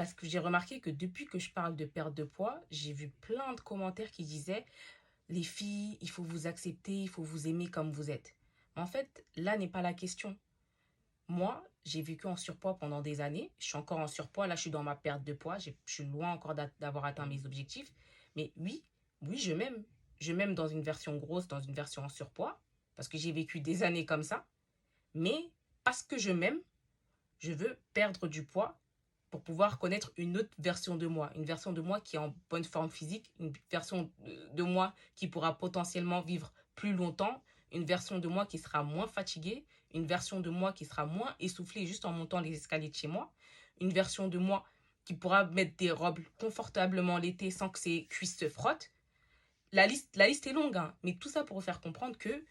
parce que j'ai remarqué que depuis que je parle de perte de poids, j'ai vu plein de commentaires qui disaient: «Les filles, il faut vous accepter, il faut vous aimer comme vous êtes». En fait, là n'est pas la question. Moi, j'ai vécu en surpoids pendant des années. Je suis encore en surpoids. Là, je suis dans ma perte de poids. Je suis loin encore d'avoir atteint mes objectifs. Mais oui, oui, je m'aime. Je m'aime dans une version grosse, dans une version en surpoids, parce que j'ai vécu des années comme ça. Mais parce que je m'aime, je veux perdre du poids pour pouvoir connaître une autre version de moi. Une version de moi qui est en bonne forme physique, une version de moi qui pourra potentiellement vivre plus longtemps, une version de moi qui sera moins fatiguée, une version de moi qui sera moins essoufflée juste en montant les escaliers de chez moi, une version de moi qui pourra mettre des robes confortablement l'été sans que ses cuisses se frottent. La liste est longue, hein, mais tout ça pour vous faire comprendre que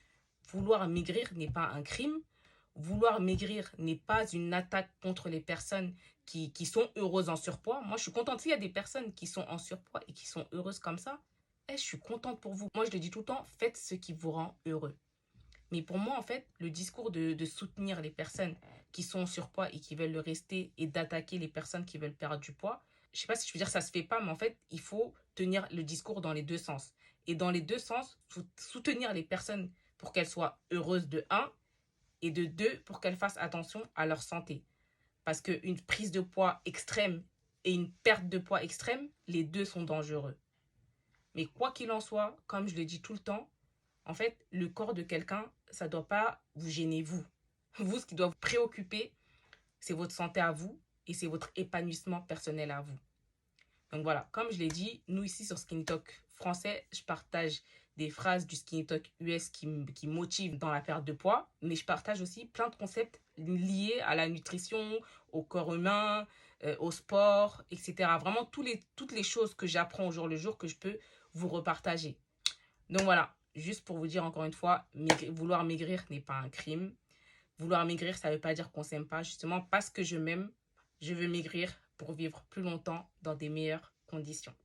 vouloir maigrir n'est pas un crime. Vouloir maigrir n'est pas une attaque contre les personnes qui sont heureuses en surpoids. Moi, je suis contente s'il y a des personnes qui sont en surpoids et qui sont heureuses comme ça. Eh, je suis contente pour vous. Moi, je le dis tout le temps, faites ce qui vous rend heureux. Mais pour moi, en fait, le discours de soutenir les personnes qui sont en surpoids et qui veulent le rester et d'attaquer les personnes qui veulent perdre du poids, je sais pas si je veux dire ça se fait pas, mais en fait, il faut tenir le discours dans les deux sens. Et dans les deux sens, soutenir les personnes pour qu'elles soient heureuses de un et de deux pour qu'elles fassent attention à leur santé. Parce qu'une prise de poids extrême et une perte de poids extrême, les deux sont dangereux. Mais quoi qu'il en soit, comme je le dis tout le temps, en fait, le corps de quelqu'un, ça ne doit pas vous gêner, vous. Vous, ce qui doit vous préoccuper, c'est votre santé à vous et c'est votre épanouissement personnel à vous. Donc voilà, comme je l'ai dit, nous ici sur Skinny Talk français, je partage des phrases du Skinny Talk US qui motivent dans la perte de poids, mais je partage aussi plein de concepts liés à la nutrition, au corps humain, au sport, etc. Vraiment toutes les choses que j'apprends au jour le jour que je peux vous repartager. Donc voilà, juste pour vous dire encore une fois, vouloir maigrir n'est pas un crime. Vouloir maigrir, ça ne veut pas dire qu'on s'aime pas. Justement, parce que je m'aime, je veux maigrir pour vivre plus longtemps dans des meilleures conditions.